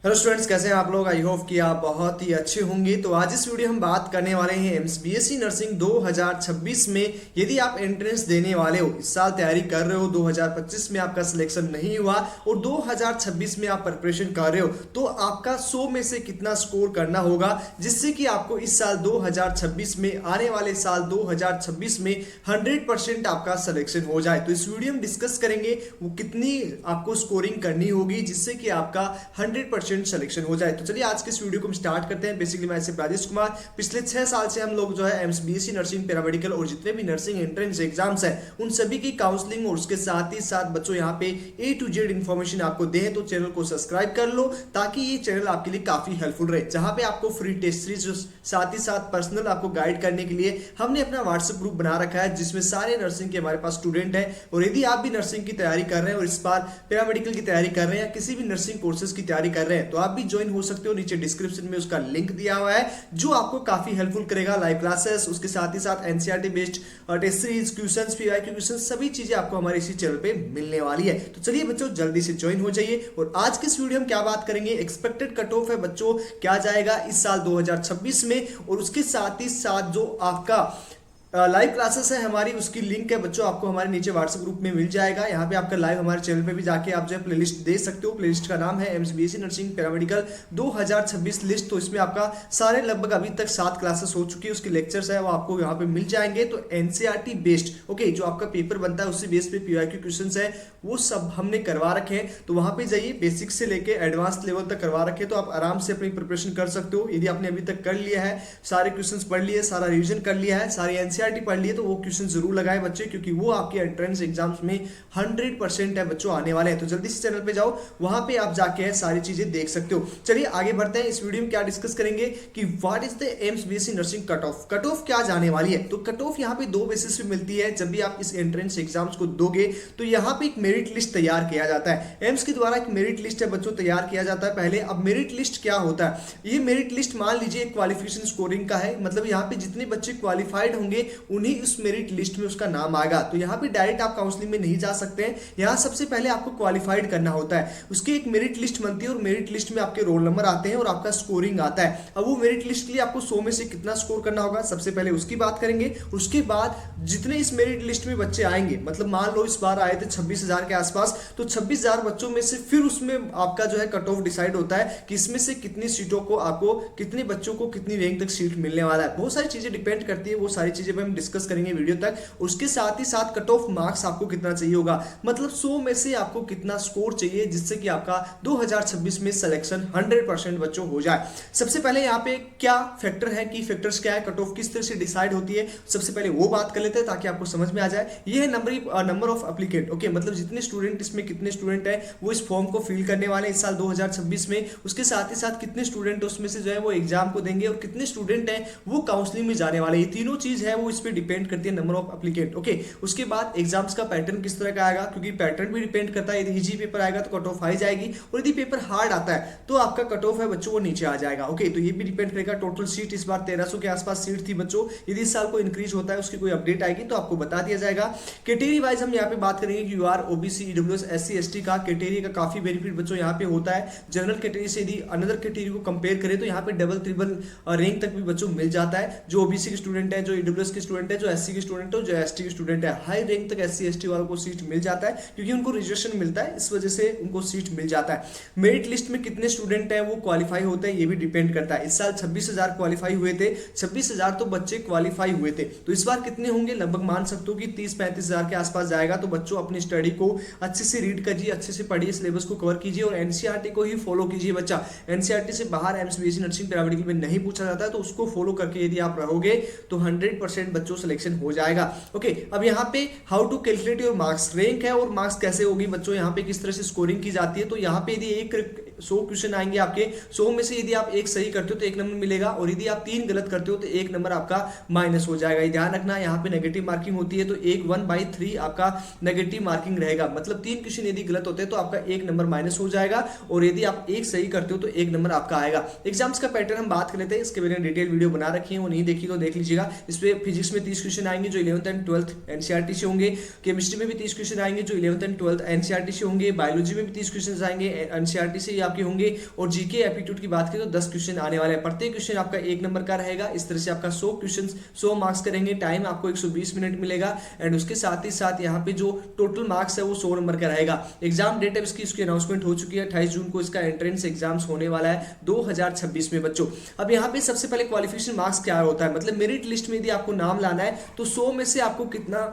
Hello students, कैसे हैं आप लोग। आई होप कि आप बहुत ही अच्छे होंगे। तो आज इस वीडियो हम बात करने वाले हैं एम्स बीएससी नर्सिंग 2026 में। यदि आप एंट्रेंस देने वाले हो, इस साल तैयारी कर रहे हो, 2025 में आपका सिलेक्शन नहीं हुआ और 2026 में आप प्रिपरेशन कर रहे हो, तो आपका 100 में से कितना स्कोर करना होगा जिससे कि आपको इस साल 2026 में, आने वाले साल 2026 में 100% आपका सिलेक्शन हो जाए। तो इस वीडियो में डिस्कस करेंगे वो कितनी आपको स्कोरिंग करनी होगी जिससे कि आपका 100% सिलेक्शन हो जाए। तो चलिए आज के इस वीडियो को हम स्टार्ट करते हैं। बेसिकली मैं राजेश कुमार, पिछले 6 साल से हम लोग जो है एम्स बीएससी नर्सिंग, पैरामेडिकल और जितने भी नर्सिंग एंट्रेंस एग्जाम्स हैं उन सभी की काउंसलिंग और उसके साथ ही साथ बच्चों यहाँ पे A to Z इन्फॉर्मेशन आपको दें। तो चैनल को सब्सक्राइब कर लो ताकि ये चैनल आपके लिए काफी हेल्पफुल रहे, जहां पे आपको फ्री टेस्ट सीरीज, साथ ही साथ पर्सनल आपको गाइड करने के लिए हमने अपना व्हाट्सएप ग्रुप बना रखा है जिसमें सारे नर्सिंग के हमारे पास स्टूडेंट हैं। और यदि आप भी नर्सिंग की तैयारी कर रहे हैं और इस बार पैरामेडिकल की तैयारी कर रहे हैं या किसी भी नर्सिंग कोर्सेज की तैयारी कर रहे हैं, तो आप भी ज्वाइन हो सकते हो। नीचे डिस्क्रिप्शन में उसका लिंक दिया हुआ है जो आपको काफी हेल्पफुल करेगा। लाइव क्लासेस, उसके साथ ही साथ NCERT based test series, questions, PYQ questions, सभी चीजें आपको हमारे इसी चैनल पे मिलने वाली है। तो चलिए बच्चों जल्दी से ज्वाइन हो जाइए। और आज के इस वीडियो में क्या बात करेंगे, एक्सपेक्टेड कट ऑफ है बच्चों क्या जाएगा इस साल 2026 में, और उसके साथ ही साथ जो आपका लाइव क्लासेस है हमारी, उसकी लिंक है बच्चों आपको हमारे नीचे व्हाट्सएप ग्रुप में मिल जाएगा। यहाँ पे आपका लाइव हमारे चैनल पे भी जाके आप जो है प्लेलिस्ट दे सकते हो। प्लेलिस्ट का नाम है AIIMS BSc nursing paramedical 2026 list. तो इसमें आपका सारे लगभग अभी तक 7 क्लासेस हो चुकी है, उसके लेक्चर्स है वो आपको यहाँ पे मिल जाएंगे। तो एनसीईआरटी बेस्ड ओके, जो आपका पेपर बनता है उसी बेस पे पीवाईक्यू क्वेश्चंस है वो सब हमने करवा रखे हैं। तो वहां पे जाइए, बेसिक से लेके एडवांस लेवल तक करवा रखे, तो आप आराम से अपनी प्रिपरेशन कर सकते हो। यदि आपने अभी तक कर लिया है, सारे क्वेश्चंस पढ़ लिए, सारा रिवीजन कर लिया है, सारी एनसीईआरटी पढ़ लिए, तो वो क्वेश्चन जरूर लगाए बच्चे, क्योंकि वो आपके एंट्रेंस एग्जाम्स में 100% है बच्चों आने वाले हैं। तो जल्दी से चैनल पे जाओ, वहां पे आप जाके सारी चीजें देख सकते हो। चलिए आगे बढ़ते हैं। इस वीडियो में क्या डिस्कस करेंगे कि what is the AIIMS BSc nursing cut off. Cut off क्या जाने वाली है, तो कट ऑफ यहाँ पे 2 बेसिस पे मिलती है। जब भी आप इस एंट्रेंस एग्जाम्स को दोगे तो यहाँ पे एक मेरिट लिस्ट तैयार किया जाता है। एम्स के द्वारा एक मेरिट लिस्ट है बच्चों तैयार किया जाता है पहले। अब मेरिट लिस्ट क्या होता है, ये मेरिट लिस्ट मान लीजिए क्वालिफिकेशन स्कोरिंग का है, मतलब यहाँ पे जितने बच्चे क्वालिफाइड होंगे उन्हीं उस मेरिट लिस्ट में उसका नाम आएगा। तो यहाँ पे डायरेक्ट आप काउंसलिंग में नहीं जा सकते हैं, यहाँ सबसे पहले आपको क्वालिफाइड करना होता है। उसकी एक मेरिट लिस्ट बनती है और मेरिट लिस्ट में आपके रोल नंबर आते हैं और आपका स्कोरिंग आता है। अब वो मेरिट लिस्ट के लिए आपको 100 में से कितना स्कोर करना होगा, सबसे पहले उसकी बात करेंगे। उसके बाद जितने इस मेरिट लिस्ट में बच्चे आएंगे, मतलब मान लो इस बार आए थे 26,000 के आसपास, तो 26,000 बच्चों में से फिर उसमें आपका जो है कट ऑफ डिसाइड होता है कि इसमें से कितनी सीटों को आपको, कितने बच्चों को कितनी रैंक तक सीट मिलने वाला है। बहुत सारी चीजें डिपेंड करती है, वो सारी चीजें हम डिस्कस करेंगे वीडियो तक। उसके साथ ही साथ कट ऑफ मार्क्स आपको कितना चाहिए होगा, मतलब 100 में से आपको कितना स्कोर चाहिए जिससे कि आपका 2026 में सिलेक्शन 100% बच्चों हो जाए। सबसे पहले यहाँ पे क्या फैक्टर है, की फैक्टर्स क्या है, कट ऑफ किस तरह से डिसाइड होती है, सबसे पहले वो बात कर लेते हैं ताकि आपको समझ में आ जाए। ये है नंबर ऑफ एप्लीकेंट ओके, मतलब जितने स्टूडेंट, इसमें कितने स्टूडेंट है वो इस फॉर्म को फिल करने वाले इस साल 2026 में। उसके साथ ही साथ कितने स्टूडेंट उसमें से जो है वो एग्जाम को देंगे और कितने स्टूडेंट हैं वो काउंसलिंग में जाने वाले। ये तीनों चीज है वो इस पे डिपेंड करती है, नंबर ऑफ एप्लीकेंट ओके। उसके बाद एग्जाम्स का पैटर्न किस तरह का आएगा, क्योंकि पैटर्न भी डिपेंड करता है। यदि इजी पेपर आएगा तो कट ऑफ हाई जाएगी, और यदि पेपर हार्ड आता है तो आपका कट ऑफ है बच्चों वो नीचे आ जाएगा ओके। तो ये भी डिपेंड करेगा। टोटल सीट इस बार 1300 के आसपास सीट थी बच्चों। यदि इस साल को इंक्रीज होता है, उसकी कोई अपडेट आएगी तो आपको बता दिया जाएगा। कैटेगरी वाइज हम यहाँ पे बात करेंगे कि UR, OBC, EWS, SC, ST का कैटेगरी का काफी बेनिफिट बच्चों यहाँ पे होता है। जनरल कैटेगरी से यदि अनदर कैटेगरी को कंपेयर करें तो यहाँ पे डबल ट्रिपल रैंक तक भी बच्चों मिल जाता है। जो ओबीसी के स्टूडेंट है, जो ईडब्ल्यूएस के स्टूडेंट है, जो एससी के स्टूडेंट है, जो एसटी के स्टूडेंट है, हाई रैंक तक एससी एसटी वालों को सीट मिल जाता है क्योंकि उनको रिजर्वेशन मिलता है, इस वजह से उनको सीट मिल जाता है। मेरिट लिस्ट में कितने स्टूडेंट हैं वो क्वालिफाई होते हैं, ये भी डिपेंड करता है। इस साल 26,000 क्वालिफाई हुए थे, 26,000 तो बच्चे क्वालिफाई हुए थे। तो इस बार कितने होंगे, लगभग मान सकते हो कि 30-35,000 के आसपास जाएगा। तो बच्चों अपनी स्टडी को अच्छे से रीड कीजिए, अच्छे से पढ़िए, सिलेबस को कवर कीजिए और एनसीईआरटी को ही फॉलो कीजिए। बच्चा एनसीईआरटी से बाहर एम्स बीएससी नर्सिंग पैरामेडिकल में नहीं पूछा जाता है, तो उसको फॉलो करके यदि आप रहोगे तो 100% बच्चों सिलेक्शन हो जाएगा ओके। अब यहाँ पे how to calculate your marks, rank है और मार्क्स कैसे होगी बच्चों, यहाँ पे किस तरह से स्कोरिंग की जाती है। तो यहाँ पे यदि एक क्वेश्चन आएंगे आपके, 100 में से यदि आप एक सही करते हो तो 1 नंबर मिलेगा, और यदि आप 3 गलत करते हो तो 1 नंबर आपका माइनस हो जाएगा। ये ध्यान रखना, यहाँ पे नेगेटिव मार्किंग होती है तो 1/3 आपका नेगेटिव मार्किंग रहेगा, मतलब 3 क्वेश्चन यदि गलत होते हैं तो आपका 1 नंबर माइनस हो जाएगा, और यदि आप एक सही करते हो तो 1 नंबर आपका आएगा। एग्जाम्स का पैटर्न हम बात कर लेते हैं, इसके मैंने डिटेल वीडियो बना रखी है, वो नहीं देखी तो देख लीजिएगा। इस पे फिजिक्स में 30 क्वेश्चन आएंगे जो 11th एंड 12th एनसीईआरटी से होंगे, केमिस्ट्री में भी 30 क्वेश्चन आएंगे जो 11th एंड 12th एनसीईआरटी से होंगे, बायोलॉजी में भी 30 क्वेश्चन आएंगे एनसीईआरटी से आपके होंगे, और जीके एप्टीट्यूड की बात करें तो 10 क्वेश्चन आने वाले हैं। प्रत्येक क्वेश्चन आपका 1 नंबर का रहेगा। इस तरह से आपका 100 क्वेश्चन 100 मार्क्स करेंगे, टाइम आपको 120 मिनट मिलेगा, एंड उसके साथ ही साथ यहाँ पे जो टोटल मार्क्स है वो 100 नंबर का रहेगा। एग्जाम डेट है इसकी अनाउंसमेंट हो चुकी है, 28 जून को इसका एंट्रेंस एग्जाम्स होने वाला है 2026 में बच्चों। अब यहाँ पे सबसे पहले क्वालिफिकेशन मार्क्स क्या होता है, मतलब मेरिट लिस्ट में यदि आपको नाम लाना है तो 100 में से आपको कितना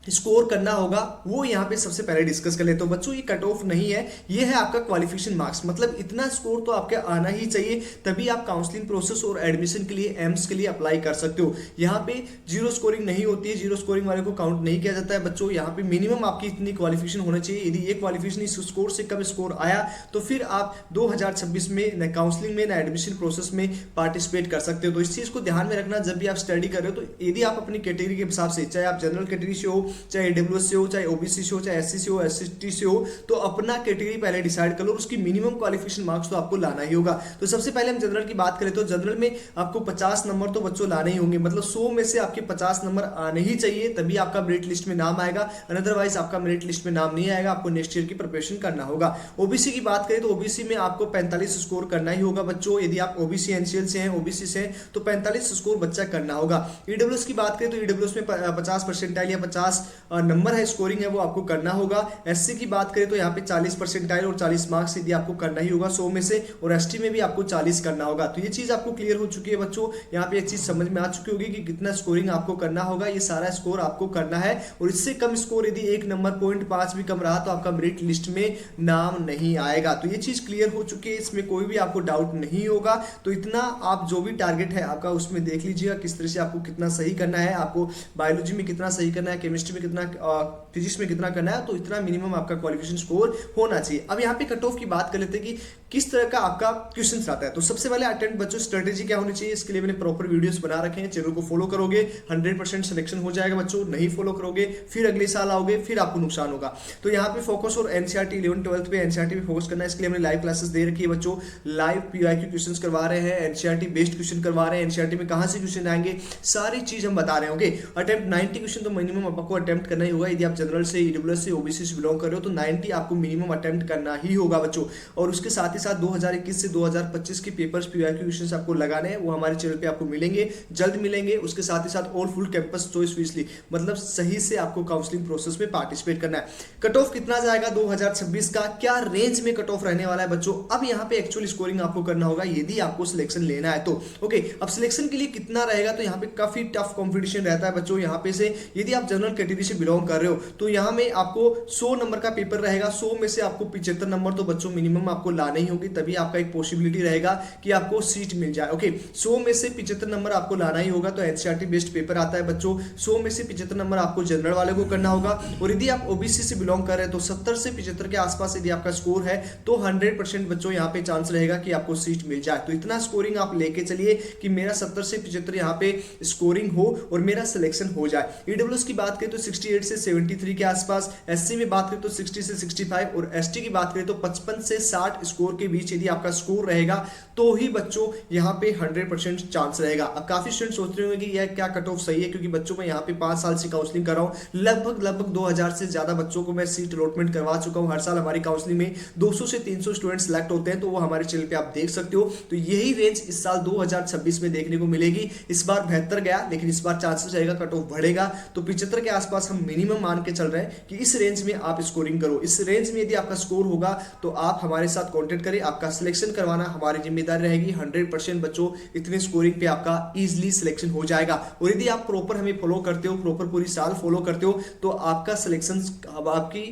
स्कोर करना होगा वो यहाँ पे सबसे पहले डिस्कस कर लेते हो बच्चों। ये कट ऑफ नहीं है, ये है आपका क्वालिफिकेशन मार्क्स, मतलब इतना स्कोर तो आपके आना ही चाहिए, तभी आप काउंसलिंग प्रोसेस और एडमिशन के लिए एम्स के लिए अप्लाई कर सकते हो। यहाँ पे जीरो स्कोरिंग नहीं होती है, जीरो स्कोरिंग वाले को काउंट नहीं किया जाता है बच्चों। यहाँ पे मिनिमम आपकी इतनी क्वालिफिकेशन होना चाहिए, यदि ये क्वालिफिकेशन इस स्कोर से कम स्कोर आया तो फिर आप 2026 में न काउंसलिंग में न एडमिशन प्रोसेस में पार्टिसिपेट कर सकते हो। तो इस चीज को ध्यान में रखना जब भी आप स्टडी कर रहे हो। तो यदि आप अपनी कैटेगरी के हिसाब से, चाहे आप जनरल कैटेगरी से हो, चाहे ईडब्ल्यूएस से हो, चाहे ओबीसी से हो, चाहे एससी से हो, एसटी से हो, तो अपना कैटेगरी पहले डिसाइड कर लो, उसकी मिनिमम क्वालिफिकेशन मार्क्स तो आपको लाना ही होगा। तो सबसे पहले हम जनरल की बात करें तो जनरल में आपको 50 नंबर तो बच्चों लाने ही होंगे, मतलब 100 में से आपके 50 नंबर आने ही चाहिए, तभी आपका मेरिट लिस्ट में नाम आएगा, अदरवाइज आपका मेरिट लिस्ट में नाम नहीं आएगा। आपको नेक्स्ट ईयर की प्रिपरेशन करना होगा। ओबीसी की बात करें तो ओबीसी में आपको 45 स्कोर करना ही होगा बच्चों। यदि आप ओबीसी एनसीएल से हैं, ओबीसी से हैं, तो 45 स्कोर बच्चा करना होगा। ईडब्ल्यूएस की बात करें तो ईडब्ल्यूएस में 50 परसेंटाइल या 50 नंबर है, स्कोरिंग है, वो आपको करना होगा। एससी की बात करें तो यहाँ पे 40 परसेंटाइल और 40 मार्क्स यदि आपको करना ही होगा 100 में से, और एसटी में भी आपको 40 करना होगा। तो ये चीज आपको क्लियर हो चुकी है बच्चों, यहाँ पे एक चीज समझ में आ चुकी होगी कि कितना स्कोरिंग आपको करना होगा। ये सारा स्कोर आपको करना है, और इससे कम स्कोर यदि 1 नंबर 0.5 भी कम रहा तो आपका मेरिट लिस्ट में नाम नहीं आएगा। तो ये चीज क्लियर हो चुकी है, इसमें कोई भी आपको डाउट नहीं होगा। तो इतना आप जो भी टारगेट है आपका उसमें देख लीजिएगा किस तरह से आपको कितना सही करना है, आपको बायोलॉजी में कितना सही करना है, केमिस्ट्री में कितना, फिजिक्स में कितना करना है, तो इतना मिनिमम आपका क्वालिफिकेशन स्कोर होना चाहिए। अब यहाँ पे कट ऑफ की बात कर लेते हैं कि किस तरह का आपका क्वेश्चन आता है। तो सबसे पहले अटेम्प्ट बच्चों स्ट्रेटेजी क्या होनी चाहिए, इसके लिए मैंने प्रॉपर वीडियोस बना रखे हैं, चैनल को फॉलो करोगे 100% सिलेक्शन हो जाएगा बच्चों। नहीं फॉलो करोगे फिर अगले साल आओगे फिर आपको नुकसान होगा। तो यहाँ पे फोकस और एनसीईआरटी 11th 12th पे एनसीईआरटी पे फोकस करना है, इसके लिए हमने लाइव क्लासेस दे रखी है बच्चों। लाइव पीआईक्यू क्वेश्चन करवा रहे हैं, एनसीईआरटी बेस्ड क्वेश्चन करवा रहे हैं, एनसीईआरटी में कहां से क्वेश्चन आएंगे सारी चीज हम बता रहे हैं। ओके, अटेम्प्ट 90 क्वेश्चन तो मिनिमम आपको अटेम्प्ट करना ही होगा। यदि आप जनरल से, ईडब्ल्यूएस से, ओबीसी से बिलोंग कर रहे हो तो 90 आपको मिनिमम अटेम्प्ट करना ही होगा बच्चों। और उसके साथ ही साथ 2021 से 2025 के पेपर्स पीआईक्यू क्वेश्चंस आपको लगाने हैं, वो हमारे चैनल पे आपको मिलेंगे, जल्द मिलेंगे। उसके साथ ही साथ ऑल फुल कैंपस चॉइस फीसली, मतलब सही से आपको काउंसलिंग प्रोसेस में पार्टिसिपेट करना है। कट ऑफ कितना जाएगा 2026 का, क्या रेंज में कट ऑफ रहने वाला है बच्चों। अब यहाँ पे एक्चुअल स्कोरिंग आपको करना होगा यदि आपको सिलेक्शन लेना है तो। ओके, अब सिलेक्शन के लिए कितना रहेगा, तो यहाँ पे काफी टफ कॉम्पिटिशन रहता है बच्चों। यहाँ पे से यदि आप जनरल कैटेगरी से बिलोंग कर रहे हो तो यहाँ में आपको 100 नंबर का पेपर रहेगा, 100 में से आपको 75 नंबर तो बच्चों मिनिमम आपको लाने ही होगी, तभी आपका एक पॉसिबिलिटी रहेगा कि आपको सीट मिल जाए। ओके, 100 में से 75 नंबर आपको लाना ही होगा। तो एनसीईआरटी बेस्ड पेपर आता है बच्चों, 100 में से 75 नंबर आपको जनरल वाले को करना होगा। और यदि आप ओबीसी से बिलोंग कर रहे हैं तो 70 से 75 के आसपास यदि आपका स्कोर है तो 100% बच्चों यहाँ पे चांस रहेगा कि आपको सीट मिल जाए। तो इतना स्कोरिंग आप लेके चलिए कि मेरा 70 से 75 यहाँ पे स्कोरिंग हो और मेरा सिलेक्शन हो जाए। ईडब्ल्यूएस की बात करें तो 68 से 73 के आसपास, एससी में बात करें तो 60 से 65, और एसटी की बात करें तो 55 से 60 स्कोर के बीच यदि आपका स्कोर रहेगा तो ही बच्चों यहाँ पे 100% चांस रहेगा। अब काफी स्टूडेंट सोच रहे होंगे कि यह क्या कट ऑफ सही है, क्योंकि बच्चों में यहाँ पे 5 साल से काउंसलिंग कर रहा हूँ, लगभग 2000 से ज्यादा बच्चों को मैं सीट अलॉटमेंट करवा चुका हूँ। हर साल हमारी काउंसलिंग में 200 से 300 स्टूडेंट सेलेक्ट होते हैं, तो वो हमारे चैनल पे आप देख सकते हो। तो यही रेंज इस साल 2026 में देखने को मिलेगी। इस बार 72 गया, लेकिन इस बार चांसेस रहेगा कट ऑफ बढ़ेगा, तो 75 के आसपास हम मिनिमम मान के चल रहे हैं कि इस रेंज में आप स्कोरिंग करो। इस रेंज में यदि आपका स्कोर होगा तो आप हमारे साथ कॉन्टेक्ट करें, आपका सिलेक्शन करवाना हमारी जिम्मेदारी रहेगी। 100% बच्चों इतने स्कोरिंग पे आपका इजीली सिलेक्शन हो जाएगा। और यदि आप प्रॉपर हमें फॉलो करते हो, प्रॉपर पूरी साल फॉलो करते हो, तो आपका सिलेक्शन आपकी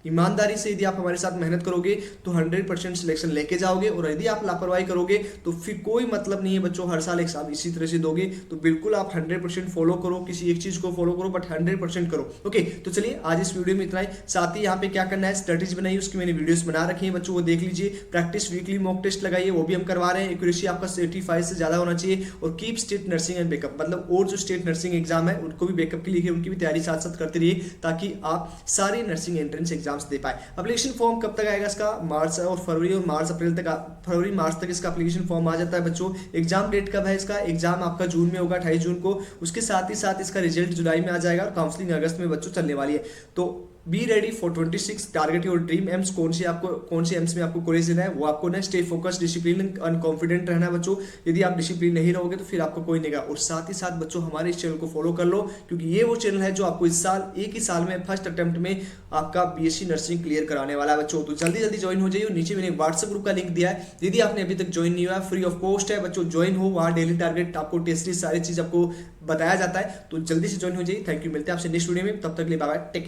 ईमानदारी से यदि आप हमारे साथ मेहनत करोगे तो 100% सिलेक्शन लेके जाओगे, और यदि आप लापरवाही करोगे तो फिर कोई मतलब नहीं है बच्चों, हर साल एग्जाम इसी तरह से दोगे। तो बिल्कुल आप 100% फॉलो करो, किसी एक चीज को फॉलो करो बट 100% करो। ओके, तो चलिए आज इस वीडियो में इतना ही। साथ ही यहाँ पे क्या करना है, स्ट्रेटेजी बनाई, उसकी मैंने वीडियोस बना रखी है बच्चों, वो देख लीजिए। प्रैक्टिस वीकली मॉक टेस्ट लगाइए, वो भी हम करवा रहे हैं। एक्यूरेसी आपका 85 से ज्यादा होना चाहिए, और keep state nursing and backup, मतलब और जो स्टेट नर्सिंग एग्जाम है उनको भी बैकअप के लिए उनकी भी तैयारी साथ साथ करते रहिए, ताकि आप सारे नर्सिंग एंट्रेंस एग्जाम्स दे पाए। एप्लीकेशन फॉर्म कब तक आएगा इसका, मार्च और फरवरी और मार्च अप्रैल तक, फरवरी मार्च तक इसका एप्लीकेशन फॉर्म आ जाता है बच्चों। एग्जाम डेट कब है इसका, एग्जाम आपका जून में होगा, 28 जून को। उसके साथ ही साथ इसका रिजल्ट जुलाई में आ जाएगा, और काउंसलिंग अगस्त में बच्चों चलने वाली है। तो be ready for 26, target your dream AIIMS. कौन सी एम्स में आपको कॉलेज लेना है वो आपको ना stay focus, discipline and confident रहना है बच्चों। यदि आप डिसिप्लिन नहीं रहोगे तो फिर आपको कोई नहीं। और साथ ही साथ बच्चों हमारे इस चैनल को फॉलो कर लो, क्योंकि ये वो चैनल है जो आपको इस साल एक ही साल में फर्स्ट अटेम्प्ट में आपका बीएससी नर्सिंग क्लियर कराने वाला है बच्चों। तो जल्दी जल्दी ज्वाइन हो जाइए। नीचे मैंने व्हाट्सएप ग्रुप का लिंक दिया है, यदि आपने अभी तक ज्वाइन नहीं हुआ, फ्री ऑफ कॉस्ट है बच्चों, ज्वाइन हो। वहाँ डेली टारगेट आपको, टेस्ट सीरीज, सारी चीज आपको बताया जाता है, तो जल्दी से ज्वाइन हो जाइए। थैंक यू, मिलते हैं आपसे नेक्स्ट वीडियो में, तब तक के लिए बाय बाय, टेक केयर।